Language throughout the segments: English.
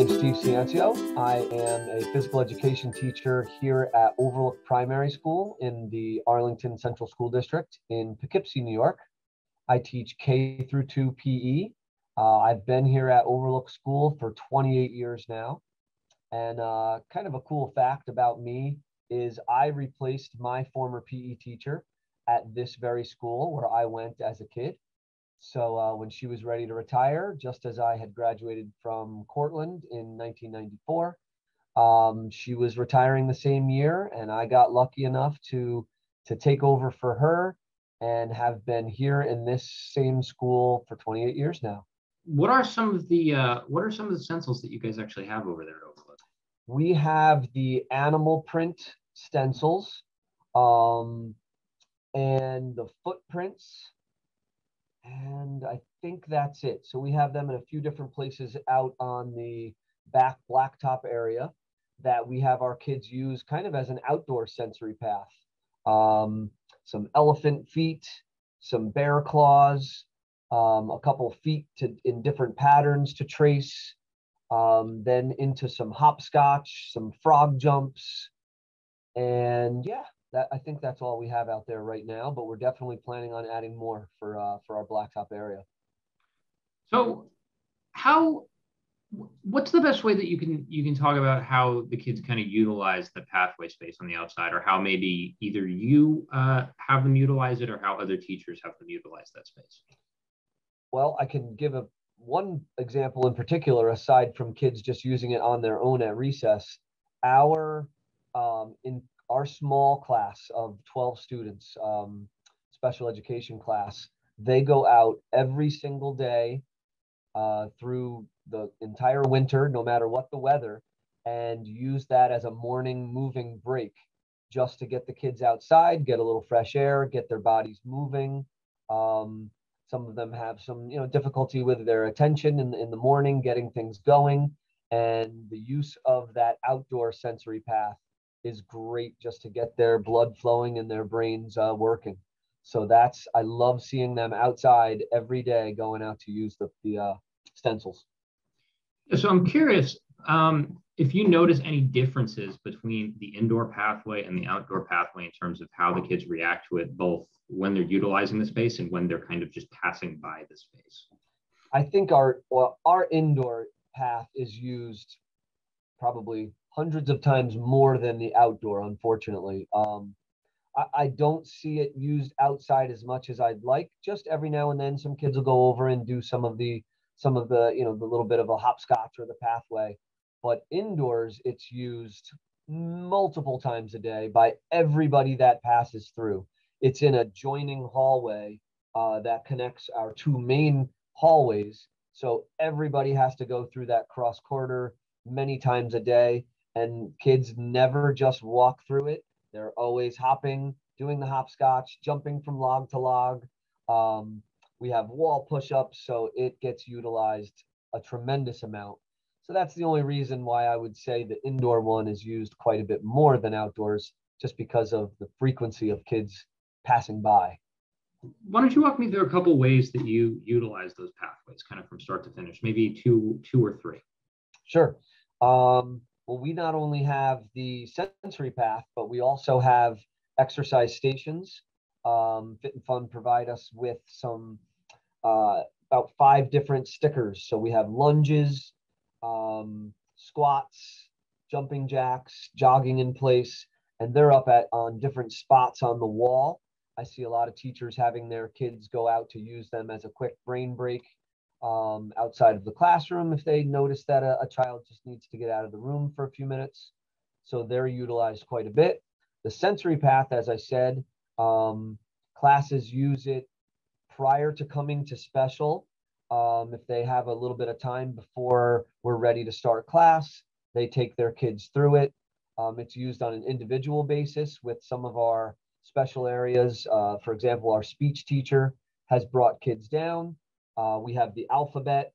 name's Steve Ciancio. I am a physical education teacher here at Overlook Primary School in the Arlington Central School District in Poughkeepsie, New York. I teach K through 2 PE. I've been here at Overlook School for 28 years now. And kind of a cool fact about me is I replaced my former PE teacher at this very school where I went as a kid. So when she was ready to retire, just as I had graduated from Cortland in 1994, she was retiring the same year, and I got lucky enough to take over for her and have been here in this same school for 28 years now. What are some of the stencils that you guys actually have over there at Overlook? We have the animal print stencils and the footprints. And I think that's it. So we have them in a few different places out on the back blacktop area that we have our kids use kind of as an outdoor sensory path. Some elephant feet, some bear claws, a couple feet in different patterns to trace, then into some hopscotch, some frog jumps, and yeah. I think that's all we have out there right now, but we're definitely planning on adding more for our blacktop area. So what's the best way that you can talk about how the kids kind of utilize the pathway space on the outside, or how maybe either you have them utilize it or how other teachers have them utilize that space? Well, I can give one example in particular, aside from kids just using it on their own at recess. Our small class of 12 students, special education class, they go out every single day through the entire winter, no matter what the weather, and use that as a morning moving break just to get the kids outside, get a little fresh air, get their bodies moving. Some of them have some difficulty with their attention in the morning, getting things going, and the use of that outdoor sensory path is great just to get their blood flowing and their brains working. So I love seeing them outside every day going out to use the stencils. So I'm curious if you notice any differences between the indoor pathway and the outdoor pathway in terms of how the kids react to it, both when they're utilizing the space and when they're kind of just passing by the space. I think our indoor path is used probably hundreds of times more than the outdoor, unfortunately. I don't see it used outside as much as I'd like. Just every now and then some kids will go over and do some of the the little bit of a hopscotch or the pathway. But indoors, it's used multiple times a day by everybody that passes through. It's in a joining hallway that connects our two main hallways. So everybody has to go through that cross corridor many times a day. And kids never just walk through it. They're always hopping, doing the hopscotch, jumping from log to log. We have wall push-ups, so it gets utilized a tremendous amount. So that's the only reason why I would say the indoor one is used quite a bit more than outdoors, just because of the frequency of kids passing by. Why don't you walk me through a couple ways that you utilize those pathways, kind of from start to finish, maybe two or three? Sure. Well, we not only have the sensory path, but we also have exercise stations. Fit and Fun provide us with some about 5 different stickers. So we have lunges, squats, jumping jacks, jogging in place, and they're up on different spots on the wall. I see a lot of teachers having their kids go out to use them as a quick brain break. Outside of the classroom if they notice that a child just needs to get out of the room for a few minutes. So they're utilized quite a bit. The sensory path, as I said, classes use it prior to coming to special. If they have a little bit of time before we're ready to start class, they take their kids through it. It's used on an individual basis with some of our special areas. For example, our speech teacher has brought kids down. We have the alphabet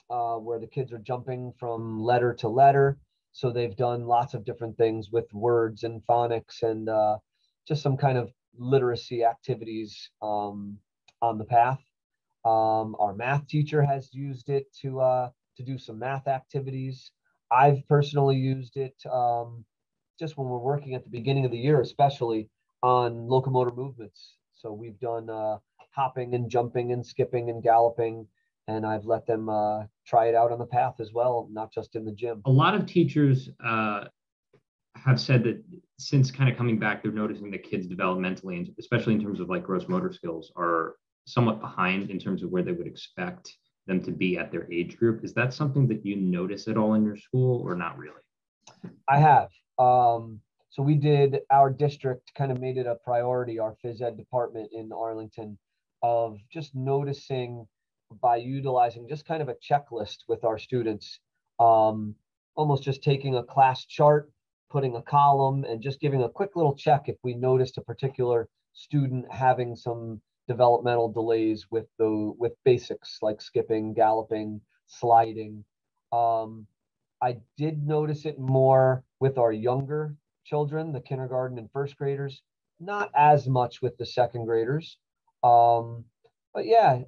where the kids are jumping from letter to letter. So they've done lots of different things with words and phonics and just some kind of literacy activities on the path. Our math teacher has used it to do some math activities. I've personally used it just when we're working at the beginning of the year, especially on locomotor movements. So we've done hopping and jumping and skipping and galloping, and I've let them try it out on the path as well, not just in the gym. A lot of teachers have said that since kind of coming back, they're noticing that kids developmentally, and especially in terms of like gross motor skills, are somewhat behind in terms of where they would expect them to be at their age group. Is that something that you notice at all in your school, or not really? I have. So we did, our district kind of made it a priority, our phys ed department in Arlington, of just noticing by utilizing just kind of a checklist with our students, almost just taking a class chart, putting a column, and just giving a quick little check if we noticed a particular student having some developmental delays with basics like skipping, galloping, sliding. I did notice it more with our younger children, the kindergarten and first graders, not as much with the second graders. But yeah,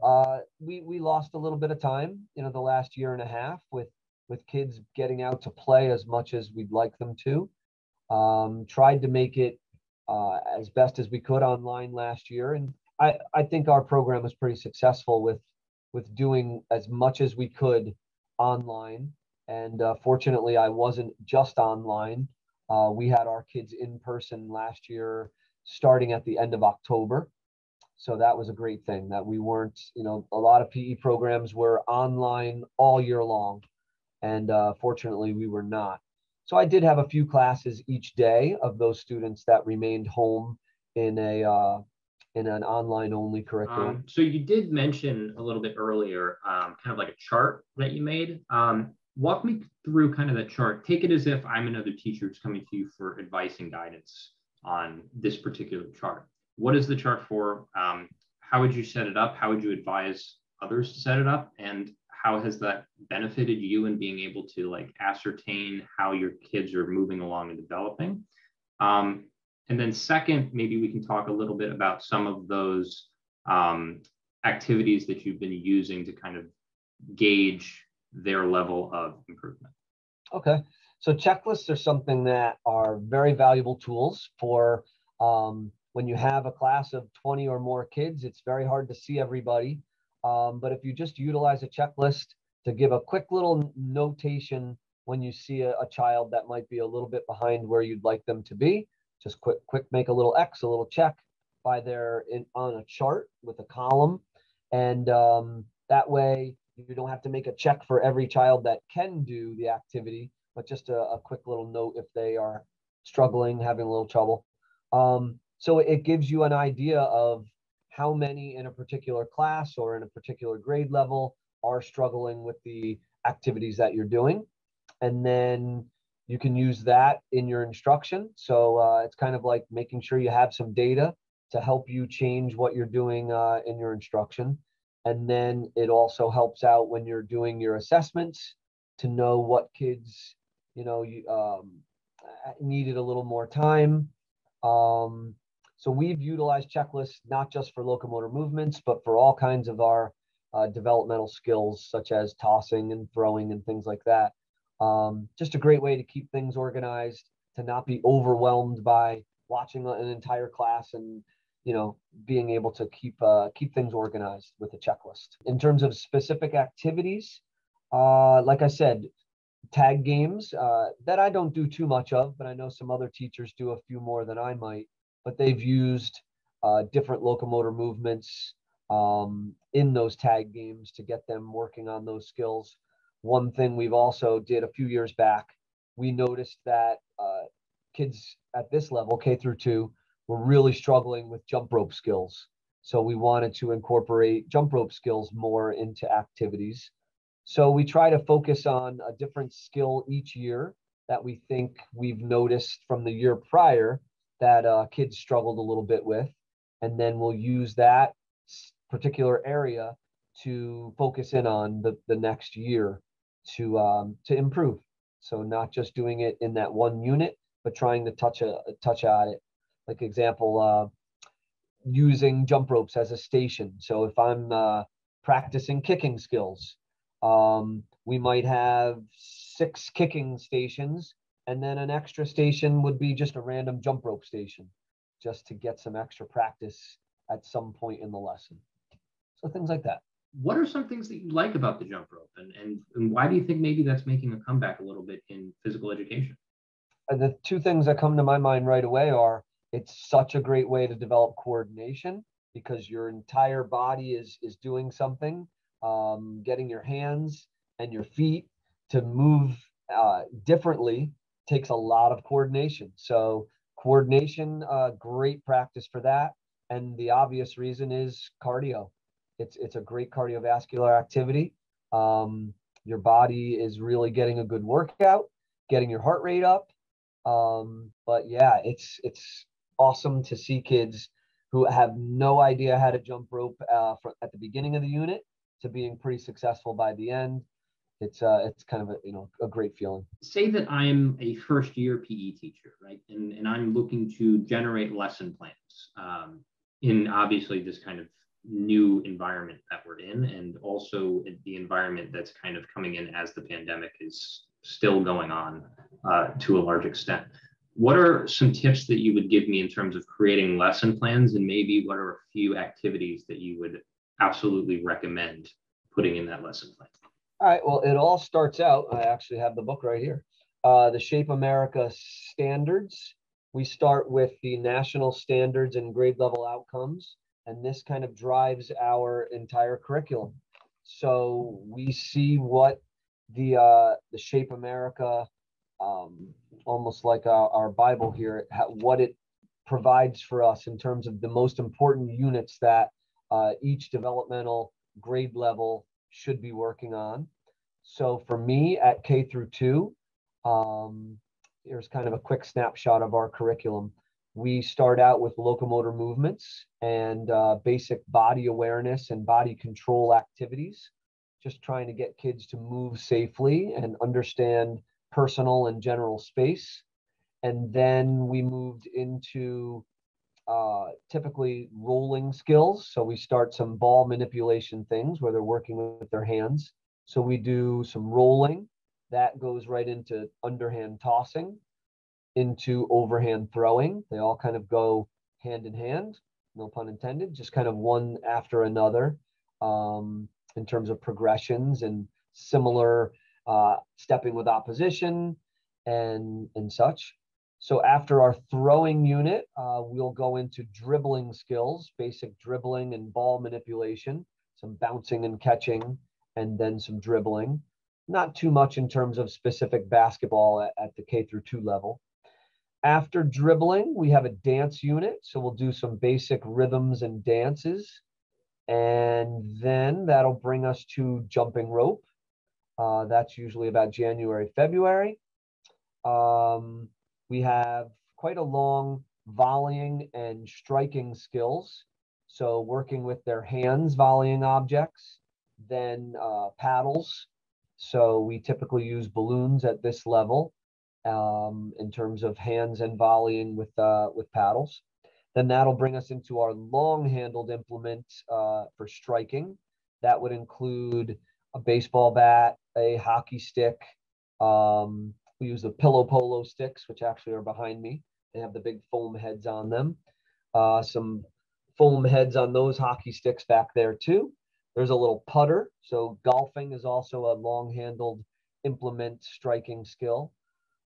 we lost a little bit of time, the last year and a half with kids getting out to play as much as we'd like them to. Tried to make it as best as we could online last year, and I think our program was pretty successful with doing as much as we could online. And fortunately, I wasn't just online. We had our kids in person last year, starting at the end of October. So that was a great thing that we weren't, a lot of PE programs were online all year long. And fortunately, we were not. So I did have a few classes each day of those students that remained home in an online only curriculum. So you did mention a little bit earlier, kind of like a chart that you made. Walk me through kind of that chart. Take it as if I'm another teacher who's coming to you for advice and guidance on this particular chart. What is the chart for? How would you set it up? How would you advise others to set it up? And how has that benefited you in being able to like ascertain how your kids are moving along and developing? And then second, maybe we can talk a little bit about some of those activities that you've been using to kind of gauge their level of improvement. Okay. So checklists are something that are very valuable tools for when you have a class of 20 or more kids. It's very hard to see everybody. But if you just utilize a checklist to give a quick little notation when you see a child that might be a little bit behind where you'd like them to be, just quick make a little X, a little check by on a chart with a column. And that way you don't have to make a check for every child that can do the activity, but just a quick little note if they are struggling, having a little trouble. So it gives you an idea of how many in a particular class or in a particular grade level are struggling with the activities that you're doing. And then you can use that in your instruction. So it's kind of like making sure you have some data to help you change what you're doing in your instruction. And then it also helps out when you're doing your assessments to know what kids, needed a little more time. So we've utilized checklists, not just for locomotor movements, but for all kinds of our developmental skills, such as tossing and throwing and things like that. Just a great way to keep things organized, to not be overwhelmed by watching an entire class and being able to keep things organized with a checklist. In terms of specific activities, like I said, tag games that I don't do too much of, but I know some other teachers do a few more than I might. But they've used different locomotor movements in those tag games to get them working on those skills. One thing we've also did a few years back, we noticed that kids at this level, K through 2, were really struggling with jump rope skills. So we wanted to incorporate jump rope skills more into activities. So we try to focus on a different skill each year that we think we've noticed from the year prior that kids struggled a little bit with. And then we'll use that particular area to focus in on the next year to improve. So not just doing it in that one unit, but trying to touch at it. Like example, using jump ropes as a station. So if I'm practicing kicking skills, We might have 6 kicking stations, and then an extra station would be just a random jump rope station, just to get some extra practice at some point in the lesson. So things like that. What are some things that you like about the jump rope, and why do you think maybe that's making a comeback a little bit in physical education? The 2 things that come to my mind right away are it's such a great way to develop coordination because your entire body is doing something, getting your hands and your feet to move differently takes a lot of coordination. So coordination, great practice for that. And the obvious reason is cardio. It's a great cardiovascular activity. Your body is really getting a good workout, getting your heart rate up. But yeah, it's awesome to see kids who have no idea how to jump rope at the beginning of the unit to being pretty successful by the end. It's kind of a great feeling. Say that I'm a first year PE teacher, right? And I'm looking to generate lesson plans in obviously this kind of new environment that we're in, and also the environment that's kind of coming in as the pandemic is still going on to a large extent. What are some tips that you would give me in terms of creating lesson plans, and maybe what are a few activities that you would absolutely recommend putting in that lesson plan? All right, well, it all starts out, I actually have the book right here, the Shape America standards. We start with the national standards and grade level outcomes, and this kind of drives our entire curriculum. So we see what the Shape America, almost like our Bible here, what it provides for us in terms of the most important units that each developmental grade level should be working on. So for me at K through 2, here's kind of a quick snapshot of our curriculum. We start out with locomotor movements and basic body awareness and body control activities, just trying to get kids to move safely and understand personal and general space. And then we moved into typically rolling skills. So we start some ball manipulation things where they're working with their hands. So we do some rolling. That goes right into underhand tossing, into overhand throwing. They all kind of go hand in hand, no pun intended, just kind of one after another in terms of progressions and similar stepping with opposition and such. So after our throwing unit, we'll go into dribbling skills, basic dribbling and ball manipulation, some bouncing and catching, and then some dribbling. Not too much in terms of specific basketball at the K through 2 level. After dribbling, we have a dance unit. So we'll do some basic rhythms and dances. And then that'll bring us to jumping rope. That's usually about January, February. We have quite a long volleying and striking skills. So working with their hands, volleying objects, then paddles. So we typically use balloons at this level in terms of hands and volleying with paddles. Then that'll bring us into our long-handled implement for striking. That would include a baseball bat, a hockey stick. We use the pillow polo sticks, which actually are behind me. They have the big foam heads on them. Some foam heads on those hockey sticks back there too. There's a little putter. So golfing is also a long-handled implement striking skill.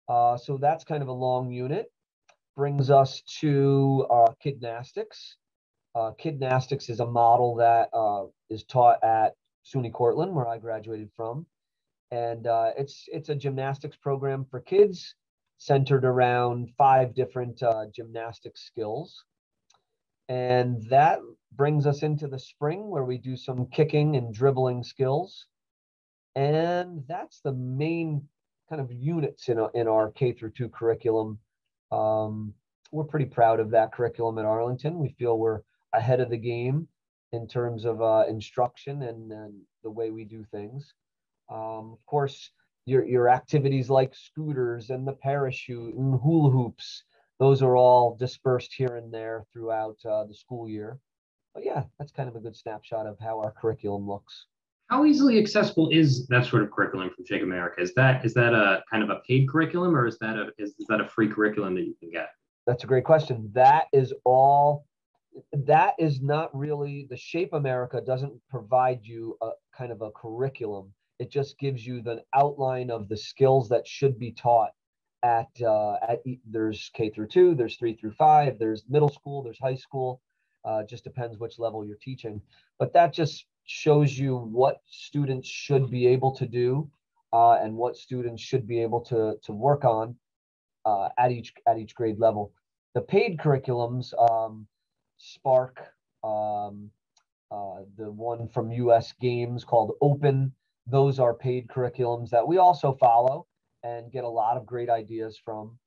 So that's kind of a long unit. Brings us to kidnastics. Kidnastics is a model that is taught at SUNY Cortland, where I graduated from. And it's a gymnastics program for kids centered around 5 different gymnastic skills. And that brings us into the spring where we do some kicking and dribbling skills. And that's the main kind of units in our K through 2 curriculum. We're pretty proud of that curriculum at Arlington. We feel we're ahead of the game in terms of instruction and the way we do things. Of course, your activities like scooters and the parachute and hula hoops, those are all dispersed here and there throughout the school year. But yeah, that's kind of a good snapshot of how our curriculum looks. How easily accessible is that sort of curriculum from Shake America? Is that a kind of a paid curriculum, or is that a free curriculum that you can get? That's a great question. That is not really, the Shape America doesn't provide you a kind of a curriculum. It just gives you the outline of the skills that should be taught there's K through 2, there's 3 through 5, there's middle school, there's high school. Just depends which level you're teaching. But that just shows you what students should be able to do and what students should be able to work on at each grade level. The paid curriculums, Spark, the one from US Games called Open, those are paid curriculums that we also follow and get a lot of great ideas from.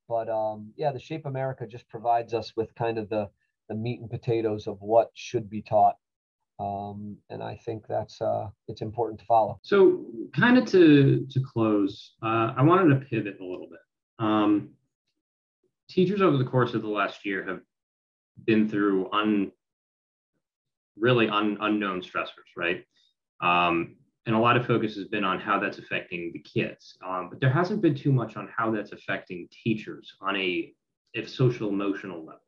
But yeah, the Shape America just provides us with kind of the meat and potatoes of what should be taught. And I think it's important to follow. So, kind of to close, I wanted to pivot a little bit. Teachers over the course of the last year have been through unknown stressors, right? And a lot of focus has been on how that's affecting the kids, but there hasn't been too much on how that's affecting teachers on a social emotional level.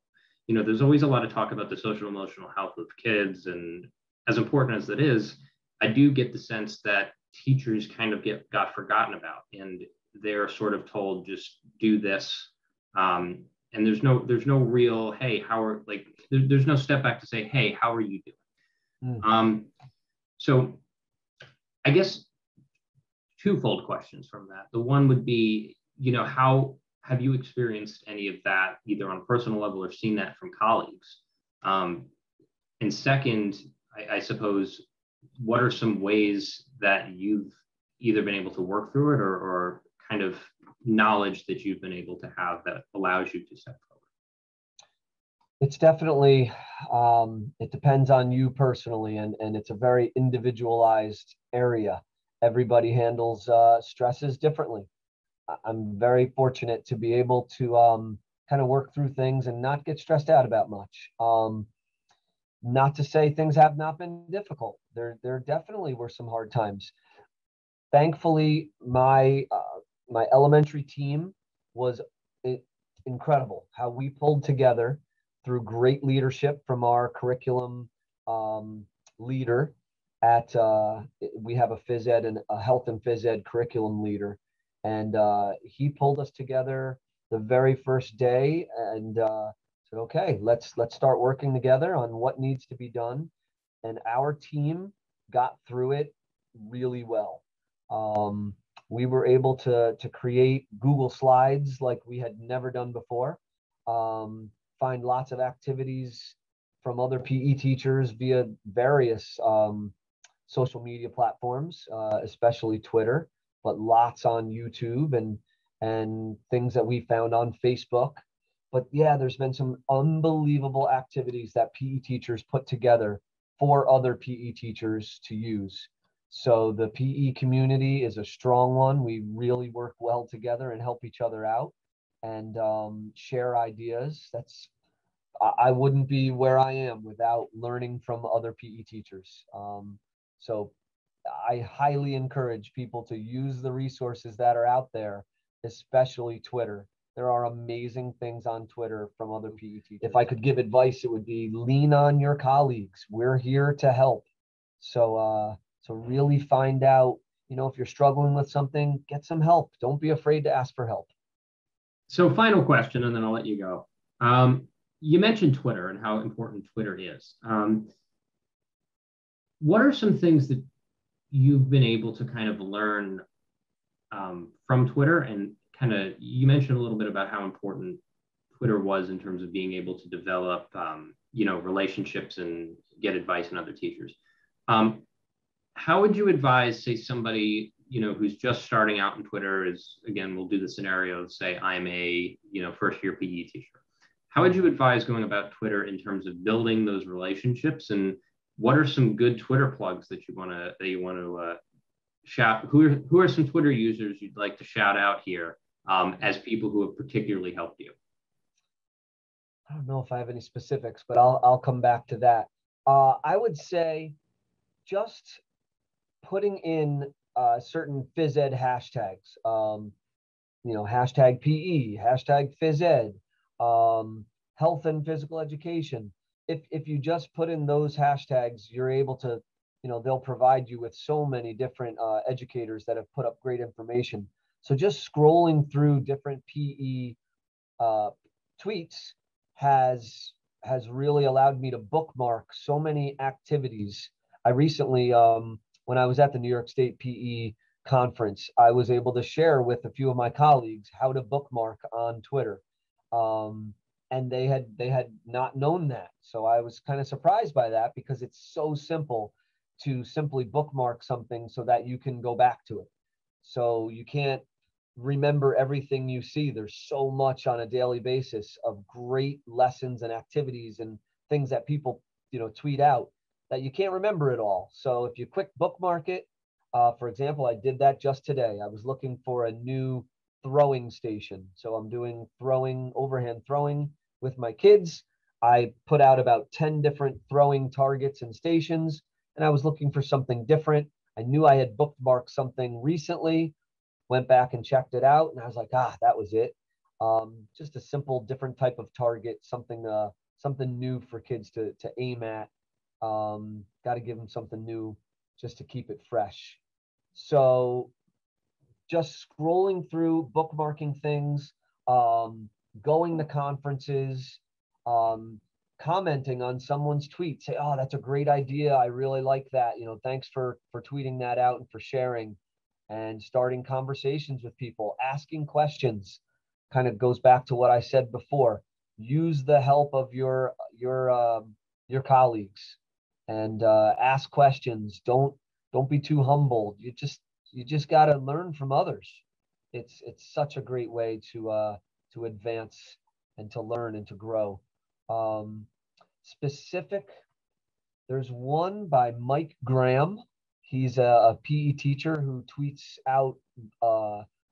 There's always a lot of talk about the social emotional health of kids, and as important as that is, I do get the sense that teachers kind of got forgotten about, and they're sort of told just do this, and there's no real there's no step back to say, hey, how are you doing? So I guess twofold questions from that. The one would be, how have you experienced any of that either on a personal level or seen that from colleagues? And second, I suppose, what are some ways that you've either been able to work through it or kind of knowledge that you've been able to have that allows you to step forward? It's definitely, it depends on you personally, and it's a very individualized area. Everybody handles stresses differently. I'm very fortunate to be able to kind of work through things and not get stressed out about much. Not to say things have not been difficult. There definitely were some hard times. Thankfully, my elementary team was incredible. How we pulled together through great leadership from our curriculum leader we have a phys ed and a health and phys ed curriculum leader, and he pulled us together the very first day and said, okay, let's start working together on what needs to be done. And our team got through it really well. We were able to create Google Slides like we had never done before. Find lots of activities from other PE teachers via various social media platforms, especially Twitter, but lots on YouTube and things that we found on Facebook. But yeah, there's been some unbelievable activities that PE teachers put together for other PE teachers to use. So the PE community is a strong one. We really work well together and help each other out and share ideas. I wouldn't be where I am without learning from other PE teachers. So I highly encourage people to use the resources that are out there, especially Twitter. There are amazing things on Twitter from other PE teachers. If I could give advice, it would be lean on your colleagues. We're here to help. So really find out, if you're struggling with something, get some help. Don't be afraid to ask for help. So final question, and then I'll let you go. You mentioned Twitter and how important Twitter is. What are some things that you've been able to kind of learn from Twitter? And you mentioned a little bit about how important Twitter was in terms of being able to develop, relationships and get advice in other teachers. How would you advise, say, somebody, who's just starting out in Twitter again, we'll do the scenario of, say, I'm a, first year PE teacher. How would you advise going about Twitter in terms of building those relationships? And what are some good Twitter plugs that you want to shout? Who are some Twitter users you'd like to shout out here as people who have particularly helped you? I don't know if I have any specifics, but I'll come back to that. I would say just putting in certain phys ed hashtags, hashtag PE, hashtag phys ed, health and physical education. If you just put in those hashtags, you're able to, they'll provide you with so many different educators that have put up great information. So just scrolling through different PE tweets has really allowed me to bookmark so many activities. I recently, when I was at the New York State PE conference, I was able to share with a few of my colleagues how to bookmark on Twitter. And they had not known that. So I was kind of surprised by that, because it's so simple to simply bookmark something so that you can go back to it. So you can't remember everything you see. There's so much on a daily basis of great lessons and activities and things that people, tweet out, that you can't remember it all. So if you quick bookmark it, for example, I did that just today. I was looking for a new throwing station. So I'm doing overhand throwing with my kids. I put out about 10 different throwing targets and stations, and I was looking for something different. I knew I had bookmarked something recently, went back and checked it out, and I was like, that was it. Just a simple, different type of target, something new for kids to aim at. Got to give them something new just to keep it fresh. So just scrolling through, bookmarking things, going to conferences, commenting on someone's tweet, say, oh, that's a great idea. I really like that. Thanks for tweeting that out and for sharing, and starting conversations with people, asking questions. Kind of goes back to what I said before. Use the help of your colleagues, and ask questions. Don't be too humble. You just got to learn from others. It's such a great way to advance and to learn and to grow. There's one by Mike Graham. He's a PE teacher who tweets out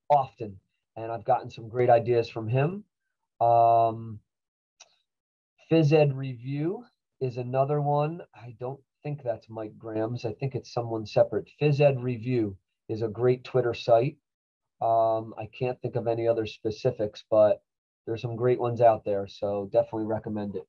often, and I've gotten some great ideas from him. Phys Ed Review is another one. I don't think that's Mike Graham's. I think it's someone separate. Phys Ed Review is a great Twitter site. I can't think of any other specifics, but there's some great ones out there, so definitely recommend it.